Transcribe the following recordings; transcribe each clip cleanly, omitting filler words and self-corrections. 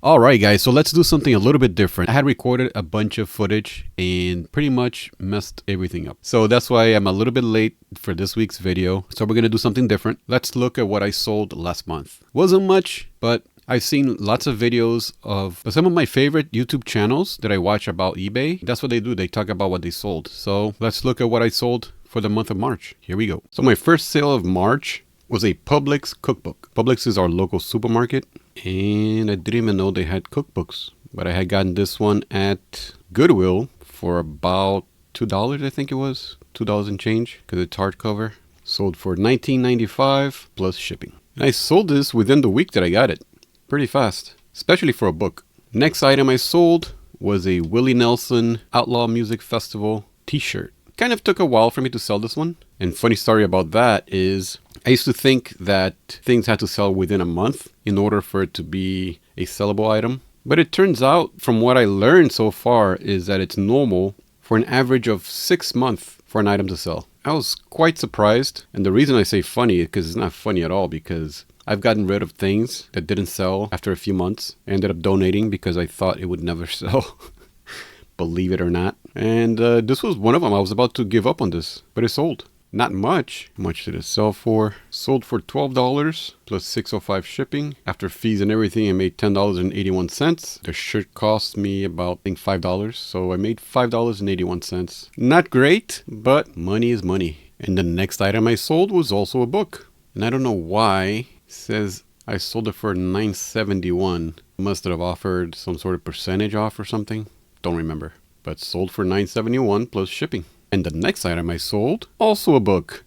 Alright guys, so let's do something a little bit different. I had recorded a bunch of footage and pretty much messed everything up. So that's why I'm a little bit late for this week's video. So we're gonna do something different. Let's look at what I sold last month. Wasn't much, but I've seen lots of videos of some of my favorite YouTube channels that I watch about eBay. That's what they do. They talk about what they sold. So let's look at what I sold for the month of March. Here we go. So my first sale of March was a Publix cookbook. Publix is our local supermarket, and I didn't even know they had cookbooks. But I had gotten this one at Goodwill for about $2, I think it was. $2 and change, because it's hardcover. Sold for $19.95 plus shipping. And I sold this within the week that I got it. Pretty fast, especially for a book. Next item I sold was a Willie Nelson Outlaw Music Festival t-shirt. Kind of took a while for me to sell this one. And funny story about that is I used to think that things had to sell within a month in order for it to be a sellable item. But it turns out, from what I learned so far, is that it's normal for an average of 6 months for an item to sell. I was quite surprised. And the reason I say funny is because it's not funny at all, because I've gotten rid of things that didn't sell after a few months. I ended up donating because I thought it would never sell. Believe it or not. And this was one of them. I was about to give up on this, but it sold. Not much. How much did it sell for? Sold for $12 plus $6.05 shipping. After fees and everything, I made $10.81. The shirt cost me about, I think, $5. So I made $5.81. Not great, but money is money. And the next item I sold was also a book. And I don't know why it says I sold it for $9.71. Must have offered some sort of percentage off or something. Don't remember. But sold for $9.71 plus shipping. And the next item I sold, also a book.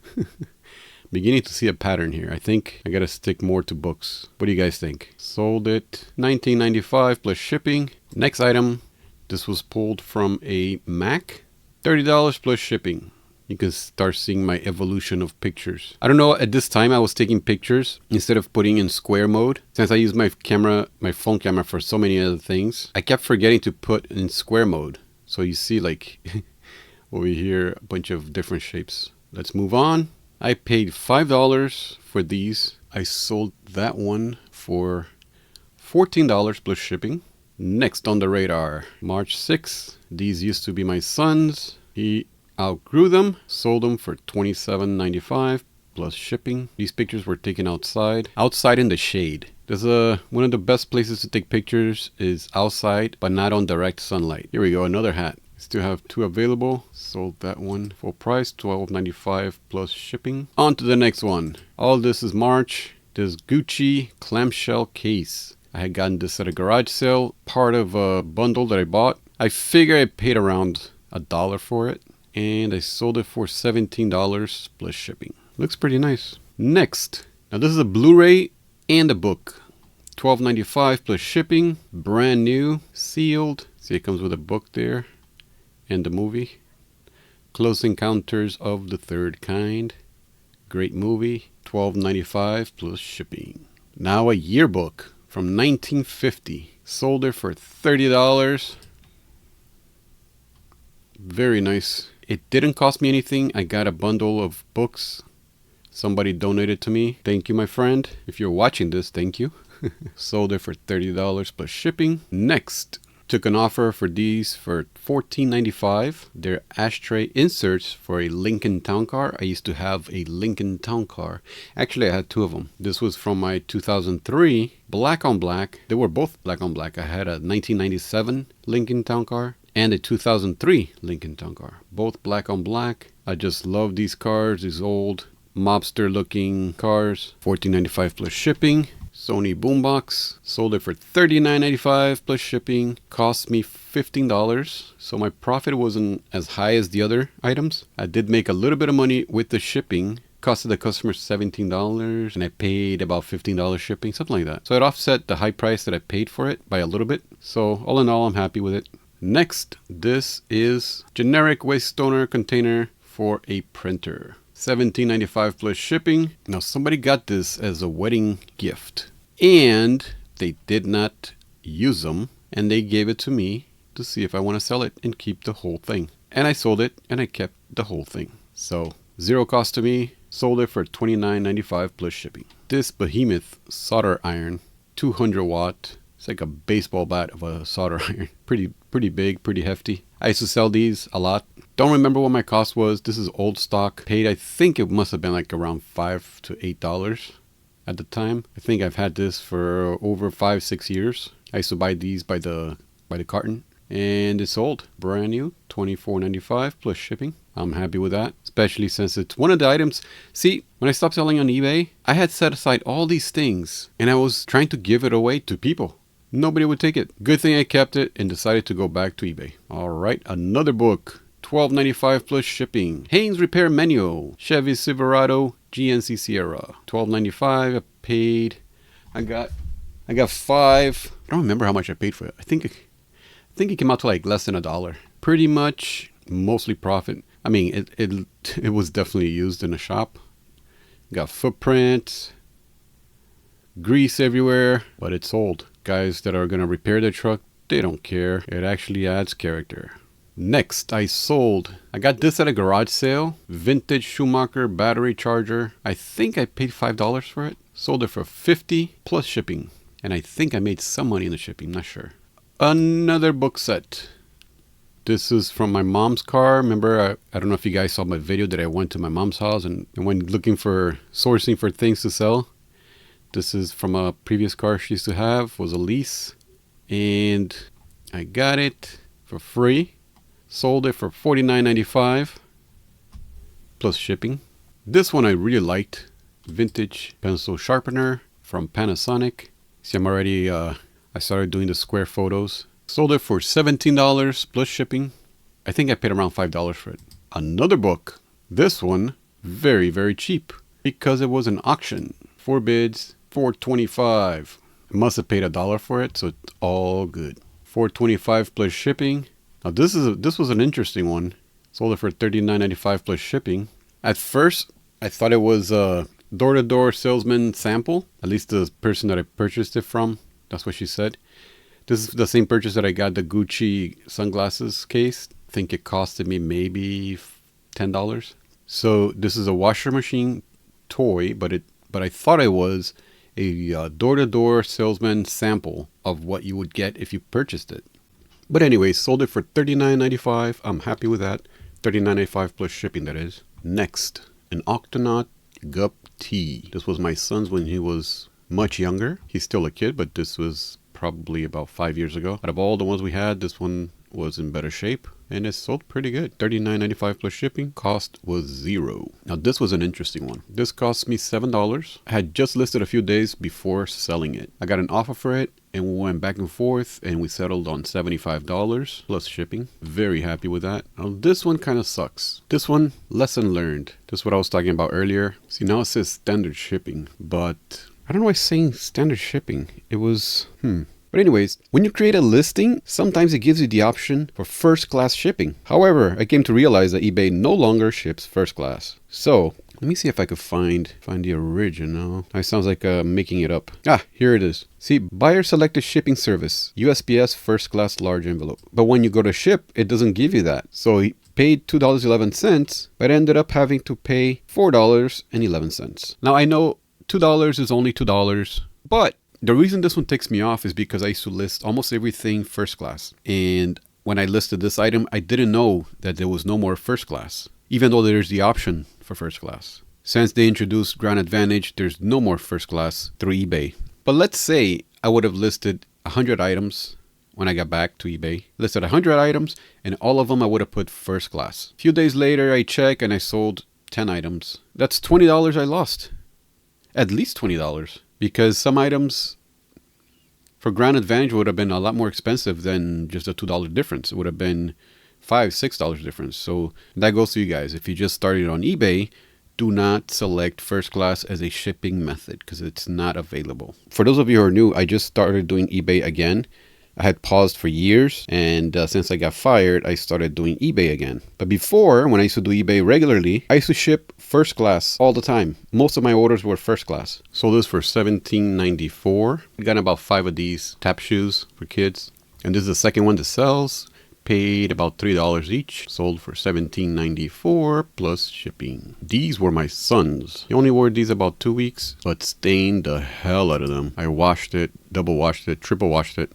Beginning to see a pattern here. I think I gotta stick more to books. What do you guys think? Sold it $19.95 plus shipping. Next item, this was pulled from a Mac. $30 plus shipping. You can start seeing my evolution of pictures. I don't know, at this time I was taking pictures instead of putting in square mode. Since I use my phone camera for so many other things, I kept forgetting to put in square mode. So you see, like over here, a bunch of different shapes. Let's move on. I paid $5 for these. I sold that one for $14 plus shipping. Next on the radar, March 6th. These used to be my son's. He outgrew them, sold them for $27.95 plus shipping. These pictures were taken outside in the shade. There's one of the best places to take pictures is outside, but not on direct sunlight. Here we go, another hat. Still have 2 available. Sold that one full price, $12.95 plus shipping. On to the next one. All this is March. This Gucci clamshell case. I had gotten this at a garage sale, part of a bundle that I bought. I figure I paid around $1 for it. And I sold it for $17 plus shipping. Looks pretty nice. Next, now this is a Blu-ray and a book. $12.95 plus shipping. Brand new, sealed. See, it comes with a book there and the movie. Close Encounters of the Third Kind. Great movie. $12.95 plus shipping. Now a yearbook from 1950. Sold it for $30. Very nice. It didn't cost me anything. I got a bundle of books. Somebody donated to me. Thank you, my friend. If you're watching this, thank you. Sold it for $30 plus shipping. Next, took an offer for these for $14.95. They're ashtray inserts for a Lincoln Town Car. I used to have a Lincoln Town Car. Actually, I had 2 of them. This was from my 2003 black on black. They were both black on black. I had a 1997 Lincoln Town Car and a 2003 Lincoln Town Car. Both black on black. I just love these cars, these old mobster looking cars. $14.95 plus shipping. Sony boombox. Sold it for $39.95 plus shipping. Cost me $15. So my profit wasn't as high as the other items. I did make a little bit of money with the shipping. Costed the customer $17 and I paid about $15 shipping, something like that. So it offset the high price that I paid for it by a little bit. So all in all, I'm happy with it. Next, this is generic waste toner container for a printer. $17.95 plus shipping. Now somebody got this as a wedding gift and they did not use them and they gave it to me to see if I want to sell it and keep the whole thing. And I sold it and I kept the whole thing. So zero cost to me. Sold it for $29.95 plus shipping. This behemoth solder iron, 200 watt, It's like a baseball bat of a solder iron. Pretty big, pretty hefty. I used to sell these a lot. Don't remember what my cost was. This is old stock. Paid, I think it must have been like around $5 to $8 at the time. I think I've had this for over 5-6 years. I used to buy these by the carton. And it's sold. Brand new. $24.95 plus shipping. I'm happy with that, especially since it's one of the items. See, when I stopped selling on eBay, I had set aside all these things and I was trying to give it away to people. Nobody would take it. Good thing I kept it and decided to go back to eBay. All right, another book. $12.95 plus shipping. Haynes Repair Manual. Chevy Silverado GNC Sierra. $12.95. I paid. I got 5. I don't remember how much I paid for it. I think it came out to like less than $1. Pretty much mostly profit. I mean, it was definitely used in a shop. Got footprints, grease everywhere, but it's sold. Guys that are gonna repair their truck, they don't care. It actually adds character. Next, I got this at a garage sale. Vintage Schumacher battery charger. I think I paid $5 for it. Sold it for $50 plus shipping. And I think I made some money in the shipping, not sure. Another book set. This is from my mom's car. Remember, I don't know if you guys saw my video that I went to my mom's house and went sourcing for things to sell. This is from a previous car she used to have, was a lease. And I got it for free. Sold it for $49.95 plus shipping. This one I really liked. Vintage pencil sharpener from Panasonic. See, I'm already, I started doing the square photos. Sold it for $17 plus shipping. I think I paid around $5 for it. Another book. This one, very, very cheap because it was an auction. 4 bids, $4.25. I must have paid $1 for it, so it's all good. $4.25 plus shipping. Now this was an interesting one. Sold it for $39.95 plus shipping. At first, I thought it was a door-to-door salesman sample. At least the person that I purchased it from. That's what she said. This is the same purchase that I got the Gucci sunglasses case. I think it costed me maybe $10. So this is a washer machine toy, but I thought it was a door-to-door salesman sample of what you would get if you purchased it. But anyways, sold it for $39.95. I'm happy with that. $39.95 plus shipping, that is. Next, an Octonaut Gup T. This was my son's when he was much younger. He's still a kid, but this was probably about 5 years ago. Out of all the ones we had, this one was in better shape and it sold pretty good. $39.95 plus shipping. Cost was $0. Now this was an interesting one. This cost me $7. I had just listed a few days before selling it. I got an offer for it and we went back and forth and we settled on $75 plus shipping. Very happy with that. Now this one kind of sucks. This one, lesson learned. This is what I was talking about earlier. See, now it says standard shipping, but I don't know why it's saying standard shipping. It was, But anyways, when you create a listing, sometimes it gives you the option for first class shipping. However, I came to realize that eBay no longer ships first class. So let me see if I could find the original. It sounds like making it up. Here it is. See, buyer selected shipping service, USPS first class large envelope. But when you go to ship, it doesn't give you that. So he paid $2.11, but ended up having to pay $4.11. Now I know $2 is only $2, but the reason this one ticks me off is because I used to list almost everything first class. And when I listed this item, I didn't know that there was no more first class, even though there's the option for first class. Since they introduced Grand Advantage, there's no more first class through eBay. But let's say I would have listed 100 items when I got back to eBay. Listed 100 items and all of them I would have put first class. A few days later, I check and I sold 10 items. That's $20 I lost. At least $20. Because some items for Grand Advantage would have been a lot more expensive than just a $2 difference. It would have been $5, $6 difference. So that goes to you guys. If you just started on eBay, do not select first class as a shipping method because it's not available. For those of you who are new, I just started doing eBay again. I had paused for years, and since I got fired, I started doing eBay again. But before, when I used to do eBay regularly, I used to ship first class all the time. Most of my orders were first class. Sold this for $17.94. I got about 5 of these tap shoes for kids. And this is the second one that sells. Paid about $3 each. Sold for $17.94 plus shipping. These were my son's. He only wore these about 2 weeks, but stained the hell out of them. I washed it, double washed it, triple washed it.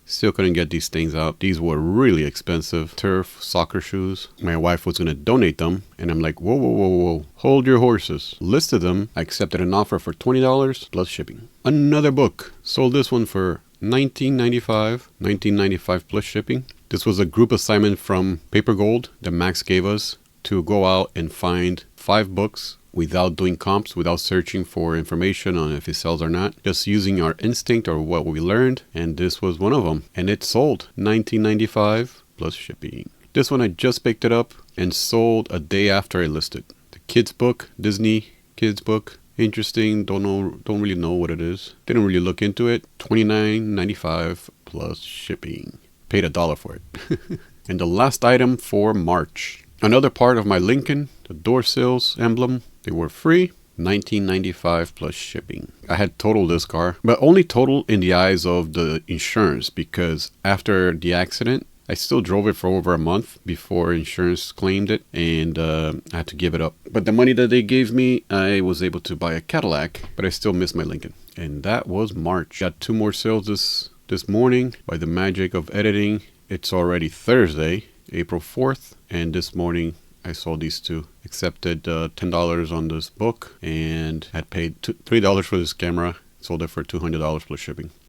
Still couldn't get these stains out. These were really expensive. Turf soccer shoes. My wife was going to donate them. And I'm like, whoa, whoa, whoa, whoa. Hold your horses. Listed them. I accepted an offer for $20 plus shipping. Another book. Sold this one for $19.95 plus shipping. This was a group assignment from Paper Gold that Max gave us to go out and find 5 books without doing comps, without searching for information on if it sells or not, just using our instinct or what we learned. And this was one of them. And it sold $19.95 plus shipping. This one I just picked it up and sold a day after I listed. The kids book, Disney kids book. Interesting. Don't really know what it is. Didn't really look into it. $29.95 plus shipping. Paid $1 for it. And the last item for March. Another part of my Lincoln, the door sills emblem. They were free. $19.95 plus shipping. I had totaled this car, but only total in the eyes of the insurance, because after the accident, I still drove it for over a month before insurance claimed it, and I had to give it up. But the money that they gave me, I was able to buy a Cadillac, but I still miss my Lincoln. And that was March. Got 2 more sales this morning. By the magic of editing, it's already Thursday, April 4th, and this morning I sold these 2. Accepted $10 on this book and had paid $3 for this camera. Sold it for $200 plus shipping.